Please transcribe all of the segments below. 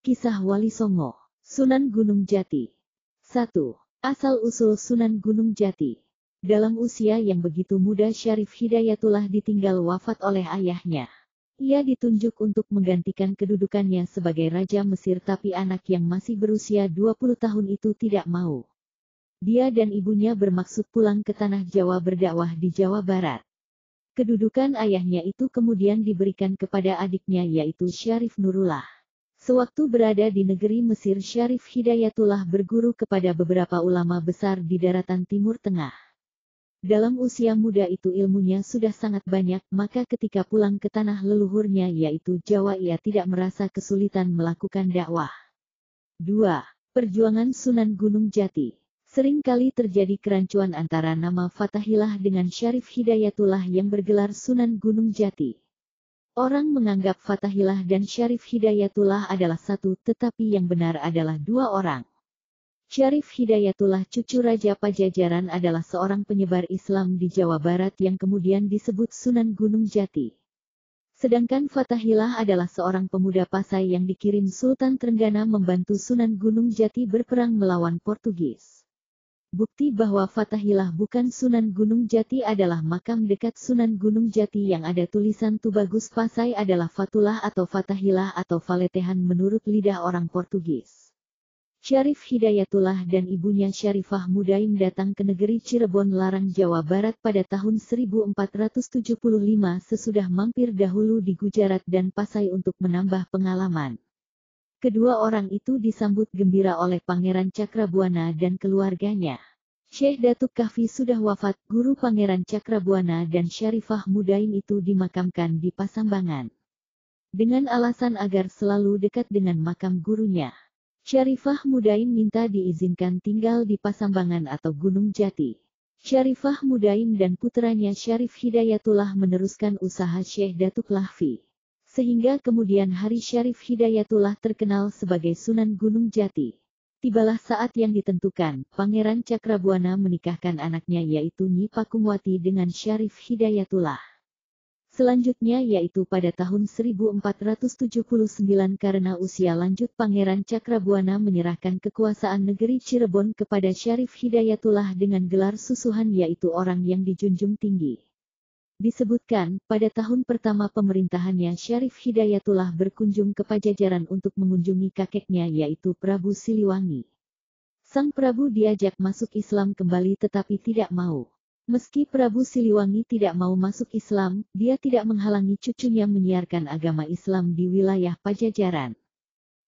Kisah Wali Songo, Sunan Gunung Jati. 1. Asal-usul Sunan Gunung Jati. Dalam usia yang begitu muda, Syarif Hidayatullah ditinggal wafat oleh ayahnya. Ia ditunjuk untuk menggantikan kedudukannya sebagai Raja Mesir, tapi anak yang masih berusia 20 tahun itu tidak mau. Dia dan ibunya bermaksud pulang ke tanah Jawa berdakwah di Jawa Barat. Kedudukan ayahnya itu kemudian diberikan kepada adiknya, yaitu Syarif Nurullah. Sewaktu berada di negeri Mesir, Syarif Hidayatullah berguru kepada beberapa ulama besar di daratan Timur Tengah. Dalam usia muda itu ilmunya sudah sangat banyak, maka ketika pulang ke tanah leluhurnya yaitu Jawa, ia tidak merasa kesulitan melakukan dakwah. 2. Perjuangan Sunan Gunung Jati. Sering kali terjadi kerancuan antara nama Fathahillah dengan Syarif Hidayatullah yang bergelar Sunan Gunung Jati. Orang menganggap Fathahillah dan Syarif Hidayatullah adalah satu, tetapi yang benar adalah dua orang. Syarif Hidayatullah, cucu Raja Pajajaran, adalah seorang penyebar Islam di Jawa Barat yang kemudian disebut Sunan Gunung Jati. Sedangkan Fathahillah adalah seorang pemuda Pasai yang dikirim Sultan Trenggana membantu Sunan Gunung Jati berperang melawan Portugis. Bukti bahwa Fathahillah bukan Sunan Gunung Jati adalah makam dekat Sunan Gunung Jati yang ada tulisan Tubagus Pasai adalah Fatullah atau Fathahillah atau Faletehan menurut lidah orang Portugis. Syarif Hidayatullah dan ibunya Syarifah Mudaim datang ke negeri Cirebon Larang, Jawa Barat pada tahun 1475 sesudah mampir dahulu di Gujarat dan Pasai untuk menambah pengalaman. Kedua orang itu disambut gembira oleh Pangeran Cakrabuana dan keluarganya. Syekh Datuk Kahfi sudah wafat, guru Pangeran Cakrabuana dan Syarifah Mudaim itu dimakamkan di Pasambangan. Dengan alasan agar selalu dekat dengan makam gurunya, Syarifah Mudaim minta diizinkan tinggal di Pasambangan atau Gunung Jati. Syarifah Mudaim dan putranya Syarif Hidayatullah meneruskan usaha Syekh Datuk Lahfi. Sehingga kemudian hari Syarif Hidayatullah terkenal sebagai Sunan Gunung Jati. Tibalah saat yang ditentukan, Pangeran Cakrabuana menikahkan anaknya yaitu Nyi Pakungwati dengan Syarif Hidayatullah. Selanjutnya yaitu pada tahun 1479 karena usia lanjut Pangeran Cakrabuana menyerahkan kekuasaan negeri Cirebon kepada Syarif Hidayatullah dengan gelar susuhan yaitu orang yang dijunjung tinggi. Disebutkan, pada tahun pertama pemerintahannya Syarif Hidayatullah berkunjung ke Pajajaran untuk mengunjungi kakeknya yaitu Prabu Siliwangi. Sang Prabu diajak masuk Islam kembali tetapi tidak mau. Meski Prabu Siliwangi tidak mau masuk Islam, dia tidak menghalangi cucunya menyiarkan agama Islam di wilayah Pajajaran.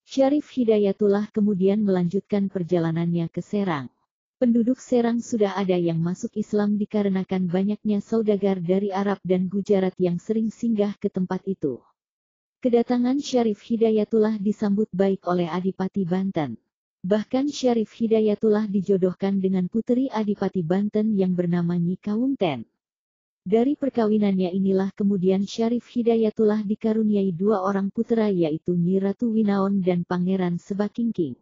Syarif Hidayatullah kemudian melanjutkan perjalanannya ke Serang. Penduduk Serang sudah ada yang masuk Islam dikarenakan banyaknya saudagar dari Arab dan Gujarat yang sering singgah ke tempat itu. Kedatangan Syarif Hidayatullah disambut baik oleh Adipati Banten. Bahkan Syarif Hidayatullah dijodohkan dengan puteri Adipati Banten yang bernama Nyi Kawungten. Dari perkawinannya inilah kemudian Syarif Hidayatullah dikaruniai dua orang putera yaitu Nyi Ratu Winaon dan Pangeran Sebakingking.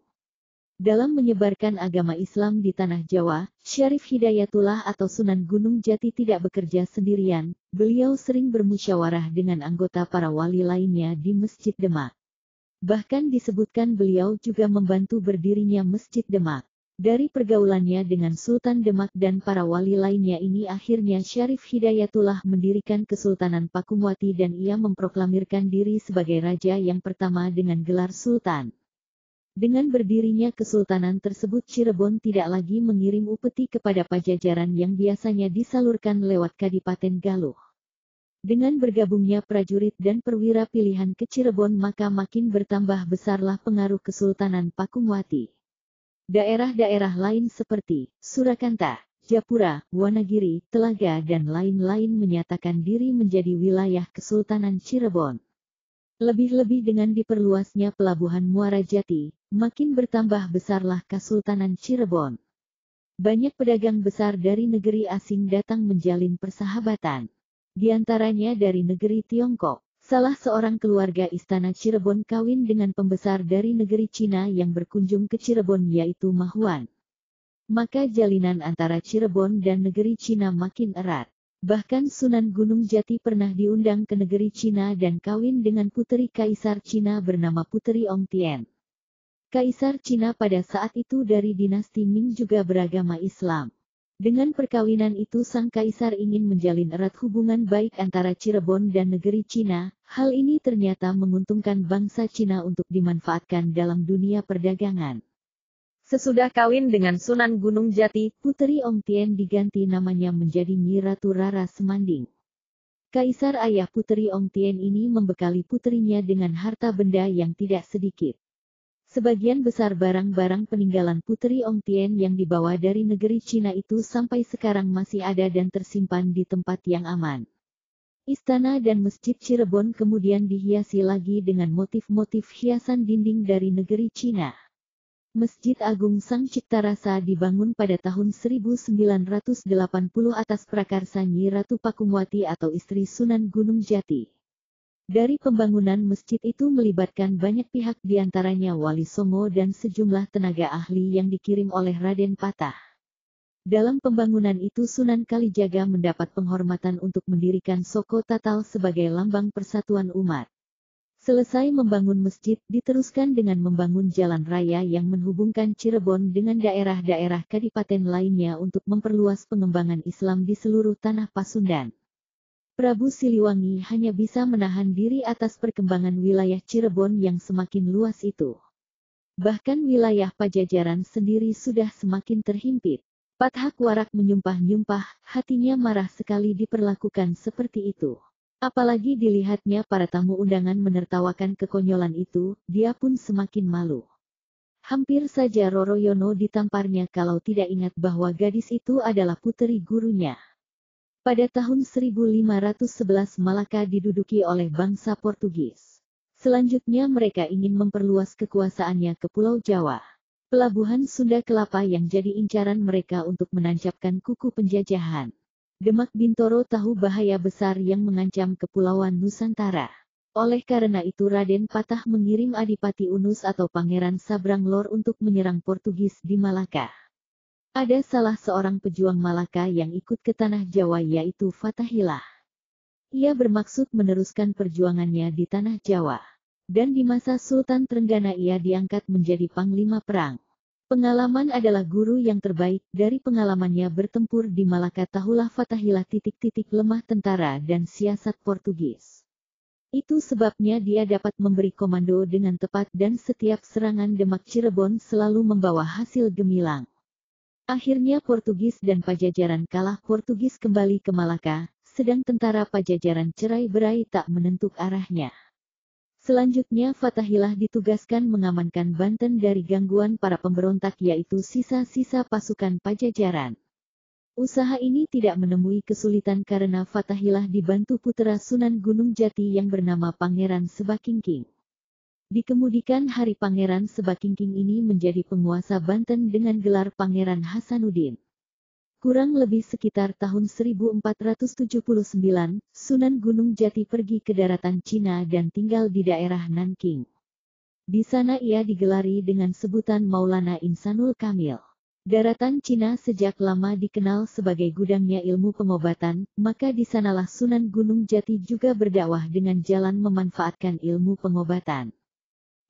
Dalam menyebarkan agama Islam di tanah Jawa, Syarif Hidayatullah atau Sunan Gunung Jati tidak bekerja sendirian, beliau sering bermusyawarah dengan anggota para wali lainnya di Masjid Demak. Bahkan disebutkan beliau juga membantu berdirinya Masjid Demak. Dari pergaulannya dengan Sultan Demak dan para wali lainnya ini akhirnya Syarif Hidayatullah mendirikan Kesultanan Pakungwati dan ia memproklamirkan diri sebagai raja yang pertama dengan gelar Sultan. Dengan berdirinya kesultanan tersebut Cirebon tidak lagi mengirim upeti kepada Pajajaran yang biasanya disalurkan lewat Kadipaten Galuh. Dengan bergabungnya prajurit dan perwira pilihan ke Cirebon maka makin bertambah besarlah pengaruh Kesultanan Pakungwati. Daerah-daerah lain seperti Surakarta, Japura, Wonogiri, Telaga dan lain-lain menyatakan diri menjadi wilayah Kesultanan Cirebon. Lebih-lebih dengan diperluasnya pelabuhan Muara Jati, makin bertambah besarlah Kesultanan Cirebon. Banyak pedagang besar dari negeri asing datang menjalin persahabatan. Di antaranya dari negeri Tiongkok. Salah seorang keluarga istana Cirebon kawin dengan pembesar dari negeri Cina yang berkunjung ke Cirebon yaitu Ma Huan. Maka jalinan antara Cirebon dan negeri Cina makin erat. Bahkan Sunan Gunung Jati pernah diundang ke negeri Cina dan kawin dengan puteri Kaisar Cina bernama Puteri Ong Tien. Kaisar Cina pada saat itu dari dinasti Ming juga beragama Islam. Dengan perkawinan itu sang kaisar ingin menjalin erat hubungan baik antara Cirebon dan negeri Cina. Hal ini ternyata menguntungkan bangsa Cina untuk dimanfaatkan dalam dunia perdagangan. Sesudah kawin dengan Sunan Gunung Jati, Puteri Ongtien diganti namanya menjadi Nyi Ratu Rara Semanding. Kaisar ayah Puteri Ongtien ini membekali puterinya dengan harta benda yang tidak sedikit. Sebagian besar barang-barang peninggalan Puteri Ongtien yang dibawa dari negeri Cina itu sampai sekarang masih ada dan tersimpan di tempat yang aman. Istana dan Masjid Cirebon kemudian dihiasi lagi dengan motif-motif hiasan dinding dari negeri Cina. Masjid Agung Sang Cipta Rasa dibangun pada tahun 1980 atas prakarsa Nyi Ratu Pakumwati atau istri Sunan Gunung Jati. Dari pembangunan masjid itu melibatkan banyak pihak diantaranya Wali Songo dan sejumlah tenaga ahli yang dikirim oleh Raden Patah. Dalam pembangunan itu Sunan Kalijaga mendapat penghormatan untuk mendirikan Soko Tatal sebagai lambang persatuan umat. Selesai membangun masjid, diteruskan dengan membangun jalan raya yang menghubungkan Cirebon dengan daerah-daerah kadipaten lainnya untuk memperluas pengembangan Islam di seluruh tanah Pasundan. Prabu Siliwangi hanya bisa menahan diri atas perkembangan wilayah Cirebon yang semakin luas itu. Bahkan wilayah Pajajaran sendiri sudah semakin terhimpit. Pathak Warak menyumpah-nyumpah, hatinya marah sekali diperlakukan seperti itu. Apalagi dilihatnya para tamu undangan menertawakan kekonyolan itu, dia pun semakin malu. Hampir saja Roroyono ditamparnya kalau tidak ingat bahwa gadis itu adalah puteri gurunya. Pada tahun 1511 Malaka diduduki oleh bangsa Portugis. Selanjutnya mereka ingin memperluas kekuasaannya ke Pulau Jawa. Pelabuhan Sunda Kelapa yang jadi incaran mereka untuk menancapkan kuku penjajahan. Demak Bintoro tahu bahaya besar yang mengancam Kepulauan Nusantara. Oleh karena itu Raden Patah mengirim Adipati Unus atau Pangeran Sabranglor untuk menyerang Portugis di Malaka. Ada salah seorang pejuang Malaka yang ikut ke tanah Jawa yaitu Fatahillah. Ia bermaksud meneruskan perjuangannya di tanah Jawa. Dan di masa Sultan Trenggana ia diangkat menjadi panglima perang. Pengalaman adalah guru yang terbaik. Dari pengalamannya bertempur di Malaka tahulah Fatahillah titik-titik lemah tentara dan siasat Portugis. Itu sebabnya dia dapat memberi komando dengan tepat dan setiap serangan Demak Cirebon selalu membawa hasil gemilang. Akhirnya Portugis dan Pajajaran kalah. Portugis kembali ke Malaka, sedang tentara Pajajaran cerai-berai tak menentuk arahnya. Selanjutnya Fatahillah ditugaskan mengamankan Banten dari gangguan para pemberontak yaitu sisa-sisa pasukan Pajajaran. Usaha ini tidak menemui kesulitan karena Fatahillah dibantu putra Sunan Gunung Jati yang bernama Pangeran Sebakingking. Dikemudikan hari Pangeran Sebakingking ini menjadi penguasa Banten dengan gelar Pangeran Hasanuddin. Kurang lebih sekitar tahun 1479, Sunan Gunung Jati pergi ke daratan Cina dan tinggal di daerah Nanking. Di sana ia digelari dengan sebutan Maulana Insanul Kamil. Daratan Cina sejak lama dikenal sebagai gudangnya ilmu pengobatan, maka di sanalah Sunan Gunung Jati juga berdakwah dengan jalan memanfaatkan ilmu pengobatan.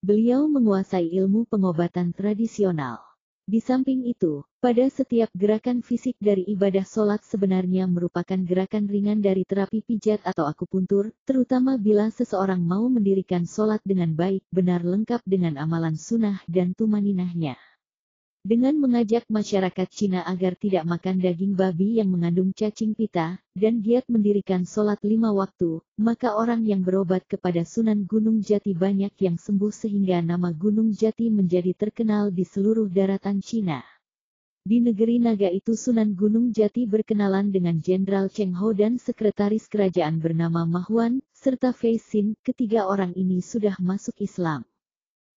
Beliau menguasai ilmu pengobatan tradisional. Di samping itu, pada setiap gerakan fisik dari ibadah sholat sebenarnya merupakan gerakan ringan dari terapi pijat atau akupuntur, terutama bila seseorang mau mendirikan sholat dengan baik, benar lengkap dengan amalan sunnah dan tumaninahnya. Dengan mengajak masyarakat Cina agar tidak makan daging babi yang mengandung cacing pita, dan giat mendirikan sholat 5 waktu, maka orang yang berobat kepada Sunan Gunung Jati banyak yang sembuh sehingga nama Gunung Jati menjadi terkenal di seluruh daratan Cina. Di negeri naga itu Sunan Gunung Jati berkenalan dengan Jenderal Cheng Ho dan sekretaris kerajaan bernama Mahuan, serta Fei Sin. Ketiga orang ini sudah masuk Islam.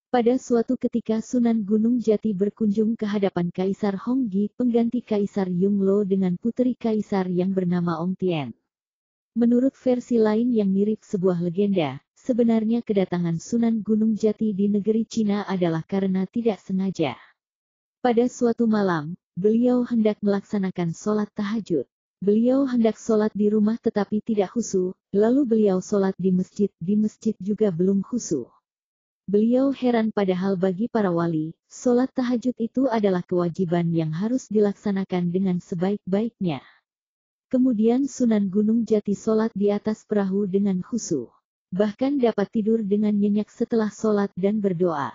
Pada suatu ketika Sunan Gunung Jati berkunjung ke hadapan Kaisar Honggi, pengganti Kaisar Yunglo dengan puteri Kaisar yang bernama Ongtien. Menurut versi lain yang mirip sebuah legenda, sebenarnya kedatangan Sunan Gunung Jati di negeri Cina adalah karena tidak sengaja. Pada suatu malam, beliau hendak melaksanakan sholat tahajud. Beliau hendak sholat di rumah tetapi tidak khusyuk, lalu beliau sholat di masjid juga belum khusyuk. Beliau heran padahal bagi para wali, sholat tahajud itu adalah kewajiban yang harus dilaksanakan dengan sebaik-baiknya. Kemudian Sunan Gunung Jati sholat di atas perahu dengan khusyuk. Bahkan dapat tidur dengan nyenyak setelah sholat dan berdoa.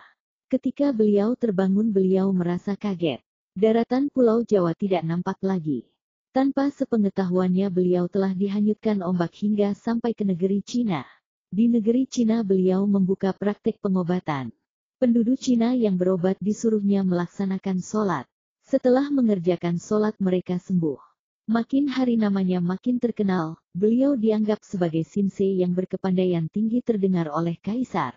Ketika beliau terbangun beliau merasa kaget. Daratan Pulau Jawa tidak nampak lagi. Tanpa sepengetahuannya beliau telah dihanyutkan ombak hingga sampai ke negeri Cina. Di negeri Cina beliau membuka praktek pengobatan. Penduduk Cina yang berobat disuruhnya melaksanakan sholat. Setelah mengerjakan sholat mereka sembuh. Makin hari namanya makin terkenal, beliau dianggap sebagai Sinsei yang berkepandaian tinggi terdengar oleh Kaisar.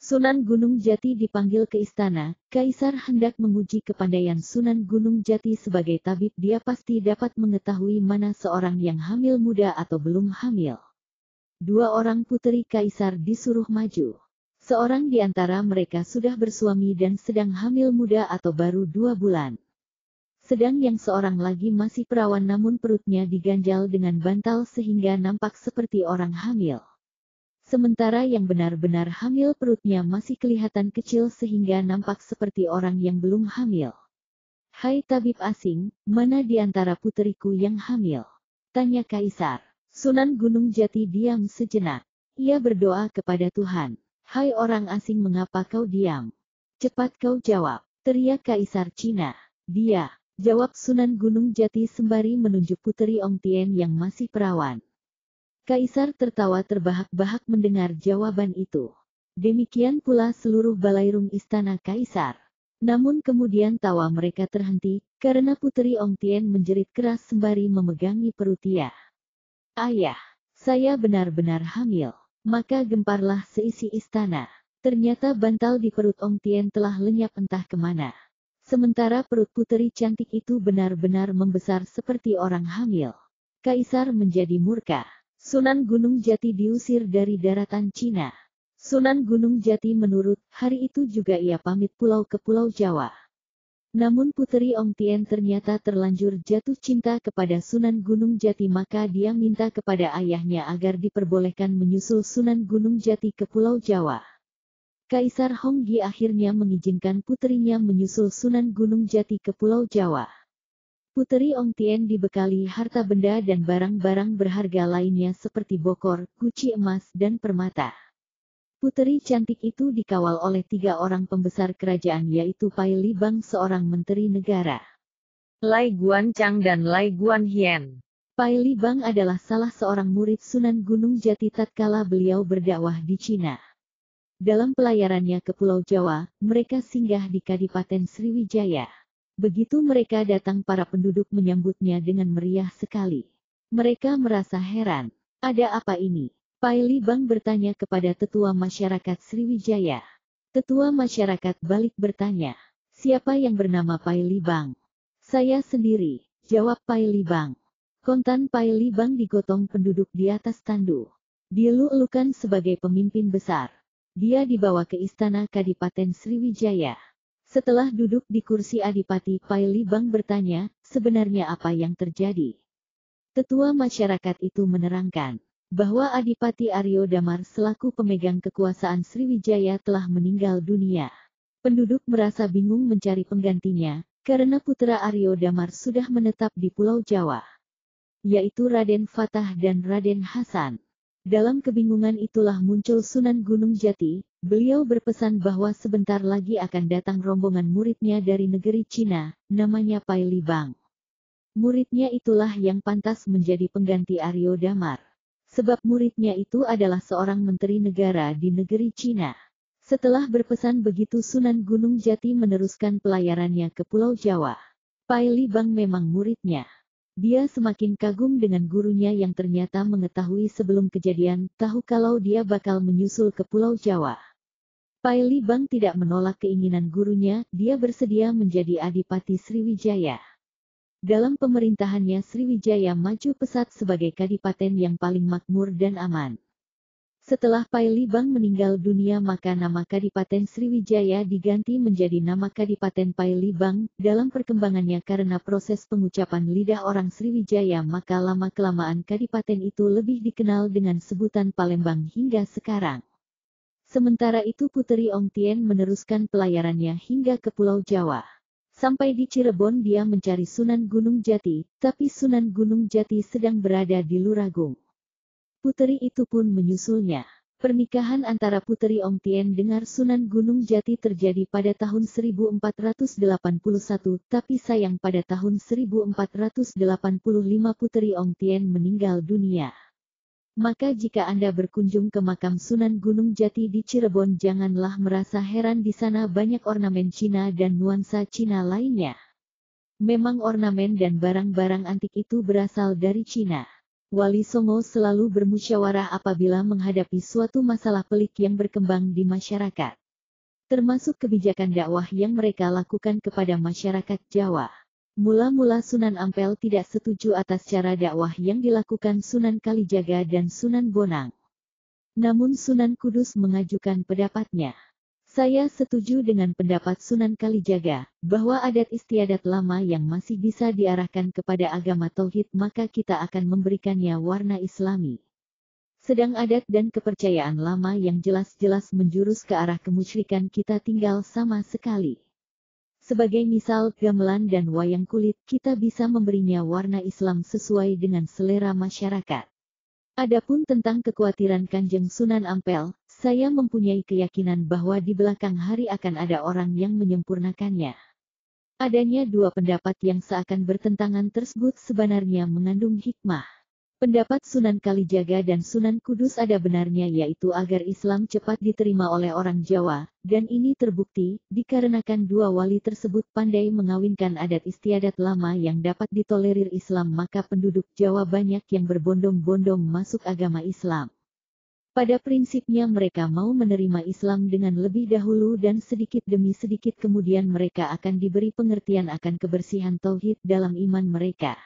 Sunan Gunung Jati dipanggil ke istana, Kaisar hendak menguji kepandaian Sunan Gunung Jati sebagai tabib. Dia pasti dapat mengetahui mana seorang yang hamil muda atau belum hamil. 2 orang puteri Kaisar disuruh maju. Seorang di antara mereka sudah bersuami dan sedang hamil muda atau baru 2 bulan. Sedang yang seorang lagi masih perawan namun perutnya diganjal dengan bantal sehingga nampak seperti orang hamil. Sementara yang benar-benar hamil perutnya masih kelihatan kecil sehingga nampak seperti orang yang belum hamil. "Hai tabib asing, mana di antara puteriku yang hamil?" tanya Kaisar. Sunan Gunung Jati diam sejenak. Ia berdoa kepada Tuhan. "Hai orang asing mengapa kau diam? Cepat kau jawab," teriak Kaisar Cina. "Dia," jawab Sunan Gunung Jati sembari menunjuk puteri Ong Tien yang masih perawan. Kaisar tertawa terbahak-bahak mendengar jawaban itu. Demikian pula seluruh balairung istana Kaisar. Namun kemudian tawa mereka terhenti, karena puteri Ong Tien menjerit keras sembari memegangi perut ia. "Ayah, saya benar-benar hamil." Maka gemparlah seisi istana. Ternyata bantal di perut Ong Tien telah lenyap entah kemana. Sementara perut puteri cantik itu benar-benar membesar seperti orang hamil. Kaisar menjadi murka. Sunan Gunung Jati diusir dari daratan Cina. Sunan Gunung Jati menurut, hari itu juga ia pamit pulau ke Pulau Jawa. Namun puteri Ong Tien ternyata terlanjur jatuh cinta kepada Sunan Gunung Jati maka dia minta kepada ayahnya agar diperbolehkan menyusul Sunan Gunung Jati ke Pulau Jawa. Kaisar Honggi akhirnya mengizinkan puterinya menyusul Sunan Gunung Jati ke Pulau Jawa. Puteri Ong Tien dibekali harta benda dan barang-barang berharga lainnya seperti bokor, guci emas dan permata. Puteri cantik itu dikawal oleh 3 orang pembesar kerajaan yaitu Pai Li Bang seorang menteri negara, Lai Guanchang dan Lai Guanhien. Pai Li Bang adalah salah seorang murid Sunan Gunung Jati tatkala beliau berdakwah di Cina. Dalam pelayarannya ke Pulau Jawa, mereka singgah di Kadipaten Sriwijaya. Begitu mereka datang para penduduk menyambutnya dengan meriah sekali. Mereka merasa heran. "Ada apa ini?" Pai Li Bang bertanya kepada tetua masyarakat Sriwijaya. Tetua masyarakat balik bertanya, "Siapa yang bernama Pai Li Bang?" "Saya sendiri," jawab Pai Li Bang. Kontan Pai Li Bang digotong penduduk di atas tandu. Dielu-elukan sebagai pemimpin besar. Dia dibawa ke istana Kadipaten Sriwijaya. Setelah duduk di kursi adipati Pai Li Bang bertanya, "Sebenarnya apa yang terjadi?" Tetua masyarakat itu menerangkan bahwa Adipati Aryo Damar selaku pemegang kekuasaan Sriwijaya telah meninggal dunia. Penduduk merasa bingung mencari penggantinya, karena putra Aryo Damar sudah menetap di Pulau Jawa, yaitu Raden Fatah dan Raden Hasan. Dalam kebingungan itulah muncul Sunan Gunung Jati. Beliau berpesan bahwa sebentar lagi akan datang rombongan muridnya dari negeri Cina, namanya Pai Li Bang. Muridnya itulah yang pantas menjadi pengganti Aryo Damar. Sebab muridnya itu adalah seorang menteri negara di negeri Cina. Setelah berpesan begitu Sunan Gunung Jati meneruskan pelayarannya ke Pulau Jawa. Pai Li Bang memang muridnya. Dia semakin kagum dengan gurunya yang ternyata mengetahui sebelum kejadian, tahu kalau dia bakal menyusul ke Pulau Jawa. Pai Li Bang tidak menolak keinginan gurunya, dia bersedia menjadi Adipati Sriwijaya. Dalam pemerintahannya Sriwijaya maju pesat sebagai kadipaten yang paling makmur dan aman. Setelah Pai Li Bang meninggal dunia maka nama Kadipaten Sriwijaya diganti menjadi nama Kadipaten Pai Li Bang. Dalam perkembangannya karena proses pengucapan lidah orang Sriwijaya maka lama-kelamaan Kadipaten itu lebih dikenal dengan sebutan Palembang hingga sekarang. Sementara itu Puteri Ongtien meneruskan pelayarannya hingga ke Pulau Jawa. Sampai di Cirebon dia mencari Sunan Gunung Jati, tapi Sunan Gunung Jati sedang berada di Luragung. Puteri itu pun menyusulnya. Pernikahan antara Puteri Ongtien dengan Sunan Gunung Jati terjadi pada tahun 1481, tapi sayang pada tahun 1485 Puteri Ongtien meninggal dunia. Maka jika Anda berkunjung ke makam Sunan Gunung Jati di Cirebon, janganlah merasa heran di sana banyak ornamen Cina dan nuansa Cina lainnya. Memang ornamen dan barang-barang antik itu berasal dari Cina. Wali Songo selalu bermusyawarah apabila menghadapi suatu masalah pelik yang berkembang di masyarakat. Termasuk kebijakan dakwah yang mereka lakukan kepada masyarakat Jawa. Mula-mula Sunan Ampel tidak setuju atas cara dakwah yang dilakukan Sunan Kalijaga dan Sunan Bonang. Namun Sunan Kudus mengajukan pendapatnya. Saya setuju dengan pendapat Sunan Kalijaga, bahwa adat istiadat lama yang masih bisa diarahkan kepada agama tauhid maka kita akan memberikannya warna islami. Sedang adat dan kepercayaan lama yang jelas-jelas menjurus ke arah kemusyrikan kita tinggal sama sekali. Sebagai misal gamelan dan wayang kulit kita bisa memberinya warna Islam sesuai dengan selera masyarakat. Adapun tentang kekhawatiran Kanjeng Sunan Ampel, saya mempunyai keyakinan bahwa di belakang hari akan ada orang yang menyempurnakannya. Adanya dua pendapat yang seakan bertentangan tersebut sebenarnya mengandung hikmah. Pendapat Sunan Kalijaga dan Sunan Kudus ada benarnya, yaitu agar Islam cepat diterima oleh orang Jawa, dan ini terbukti dikarenakan dua wali tersebut pandai mengawinkan adat istiadat lama yang dapat ditolerir Islam, maka penduduk Jawa banyak yang berbondong-bondong masuk agama Islam. Pada prinsipnya mereka mau menerima Islam dengan lebih dahulu dan sedikit demi sedikit kemudian mereka akan diberi pengertian akan kebersihan tauhid dalam iman mereka.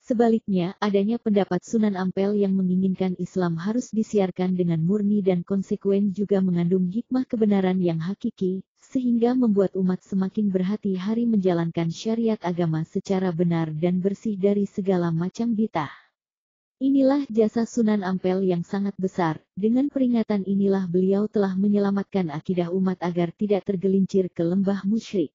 Sebaliknya, adanya pendapat Sunan Ampel yang menginginkan Islam harus disiarkan dengan murni dan konsekuen juga mengandung hikmah kebenaran yang hakiki, sehingga membuat umat semakin berhati-hati menjalankan syariat agama secara benar dan bersih dari segala macam bid'ah. Inilah jasa Sunan Ampel yang sangat besar, dengan peringatan inilah beliau telah menyelamatkan akidah umat agar tidak tergelincir ke lembah musyrik.